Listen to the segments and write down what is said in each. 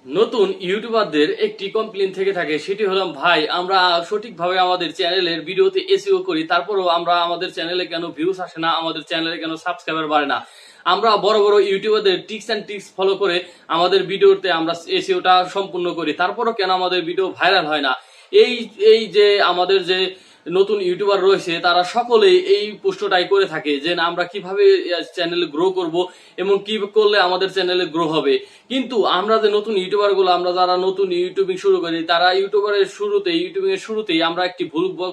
নতুন ইউটিউবারদের একটি কমপ্লেইন থেকে থাকে, সেটি হলো ভাই আমরা সঠিকভাবে আমাদের চ্যানেলের ভিডিওতে এসইও করি, তারপরেও আমরা আমাদের চ্যানেলে কেন ভিউজ আসে না, আমাদের চ্যানেলে কেন সাবস্ক্রাইবার বাড়ে না। আমরা বড় বড় ইউটিউবারদের টিপস অ্যান্ড ট্রিক্স ফলো করে আমাদের ভিডিওতে আমরা এসইওটা সম্পূর্ণ করি, তারপরও কেন আমাদের ভিডিও ভাইরাল হয় না। এই এই যে আমাদের যে নতুন ইউটিউবার রয়েছে তারা সকলেই এই প্রশ্নটাই করে থাকে যে না আমরা কিভাবে চ্যানেল গ্রো করব এবং কি করলে আমাদের চ্যানেলে গ্রো হবে। কিন্তু আমরা যে নতুন ইউটিউবার গুলো, আমরা যারা নতুন ইউটিউবিং শুরু করি, তারা ইউটিউবিং এর শুরুতেই আমরা একটি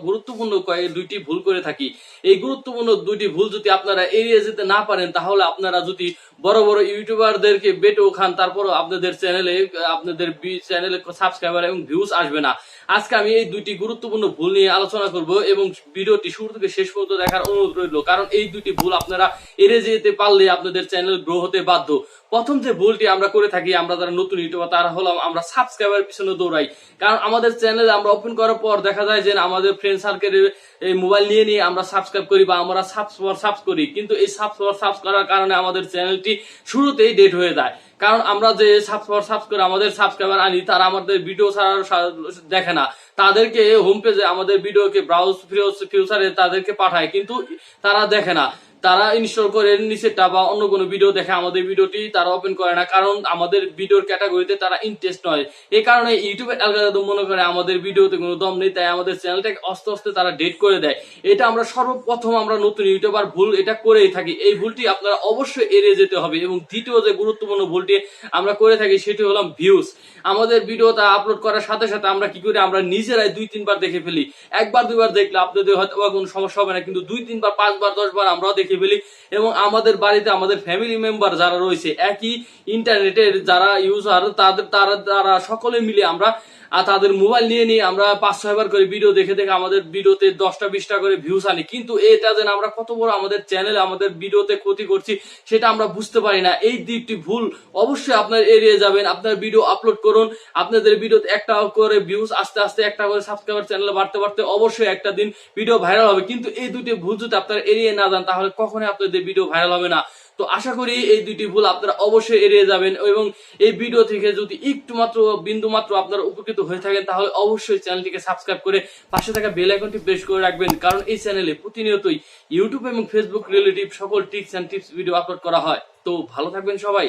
গুরুত্বপূর্ণ দুইটি ভুল করে থাকি। এই গুরুত্বপূর্ণ দুইটি ভুল যদি আপনারা এড়িয়ে যেতে না পারেন, তাহলে আপনারা যদি বড় বড় ইউটিউবারদেরকে বেটেও খান, তারপরও আপনাদের চ্যানেলে সাবস্ক্রাইবার এবং ভিউজ আসবে না। আজকে আমি এই দুইটি গুরুত্বপূর্ণ ভুল নিয়ে আলোচনা করব এবং ভিডিওটি শুরু থেকে শেষ পর্যন্ত দেখার অনুরোধ রইল, কারণ এই দুইটি ভুল আপনারা এড়িয়ে যেতে পারলে আপনাদের চ্যানেল গ্রো হতে বাধ্য। প্রথম যে ভুলটি আমরা করে থাকি, আমরা যারা নতুন ইউটিউবার তারা হলাম আমরা সাবস্ক্রাইবার পিছনে দৌড়াই। কারণ আমাদের চ্যানেল আমরা ওপেন করার পর দেখা যায় যে আমাদের ফ্রেন্ড সার্কেলের এই মোবাইল নিয়ে আমরা সাবস্ক্রাইব করি বা আমরা সাবস্ক্রাইব করি, কিন্তু এই সাবস্ক্রাইব করার কারণে আমাদের চ্যানেলটি শুরুতেই ডেট হয়ে যায়। কারণ আমরা যে সাবস্ক্রাইব করে আমাদের সাবস্ক্রাইবার আনি, তারা আমাদের ভিডিও দেখে না, তাদেরকে হোম পেজে আমাদের ভিডিওকে ব্রাউজ ফিউচারে তাদেরকে পাঠায়, কিন্তু তারা দেখে না। তারা ইনস্টল করে নিচেরটা বা অন্য কোনো ভিডিও দেখে, আমাদের ভিডিওটি তারা ওপেন করে না, কারণ আমাদের ভিডিওর ক্যাটাগরিতে তারা ইন্টারেস্ট নয়। এই কারণে ইউটিউবের অ্যালগরিদম মনে করে আমাদের ভিডিওতে কোনো দম নেই, তাই আমাদের চ্যানেলটাকে আস্তে আস্তে তারা ডেট করে দেয়। এটা আমরা সর্বপ্রথম আমরা নতুন ইউটিউবার ভুল এটা করেই থাকি। এই ভুলটি আপনারা অবশ্যই এড়িয়ে যেতে হবে। এবং দ্বিতীয় যে গুরুত্বপূর্ণ ভুলটি আমরা করে থাকি সেটি হলো ভিউজ। আমাদের ভিডিওটা আপলোড করার সাথে সাথে আমরা কি করি, আমরা নিজেরাই 2-3 বার দেখে ফেলি। একবার দুইবার দেখলে আপনাদের হয়তো কোনো সমস্যা হবে না, কিন্তু 2-3 বার 5 বার 10 বার আমরাও দেখে ফেলি। এবং আমাদের বাড়িতে আমাদের ফ্যামিলি মেম্বার যারা রয়েছে, একই ইন্টারনেটের যারা ইউজার, তারা সকলে মিলে আমরা তাদের মোবাইল নিয়ে আমরা 5-6 বার করে ভিডিও দেখে দেখে আমাদের ভিডিওতে 10টা-20টা করে ভিউজ আনি, কিন্তু এটা যেন আমরা কত বড় আমাদের চ্যানেলে আমাদের ভিডিওতে ক্ষতি করছি সেটা আমরা বুঝতে পারি না। এই দুইটি ভুল অবশ্যই আপনার এড়িয়ে যাবেন। আপনার ভিডিও আপলোড করুন, আপনাদের ভিডিওতে একটা করে ভিউজ আস্তে আস্তে, একটা করে সাবস্ক্রাইবার চ্যানেলে বাড়তে বাড়তে অবশ্যই একটা দিন ভিডিও ভাইরাল হবে। কিন্তু এই দুইটি ভুল যদি আপনারা এড়িয়ে না যান, তাহলে কখনোই আপনাদের ভিডিও ভাইরাল হবে না। তো আশা করি এই দুইটি ভুল আপনারা অবশ্যই এড়িয়ে যাবেন, এবং এই ভিডিও থেকে যদি একটু মাত্র বিন্দু মাত্র আপনারা উপকৃত হয়ে থাকেন, তাহলে অবশ্যই চ্যানেলটিকে সাবস্ক্রাইব করে পাশে থাকা বেল আইকনটি প্রেস করে রাখবেন, কারণ এই চ্যানেলে প্রতিনিয়তই ইউটিউব এবং ফেসবুক রিলেটিভ সকল tips and tips video upload করা হয়। তো ভালো থাকবেন সবাই।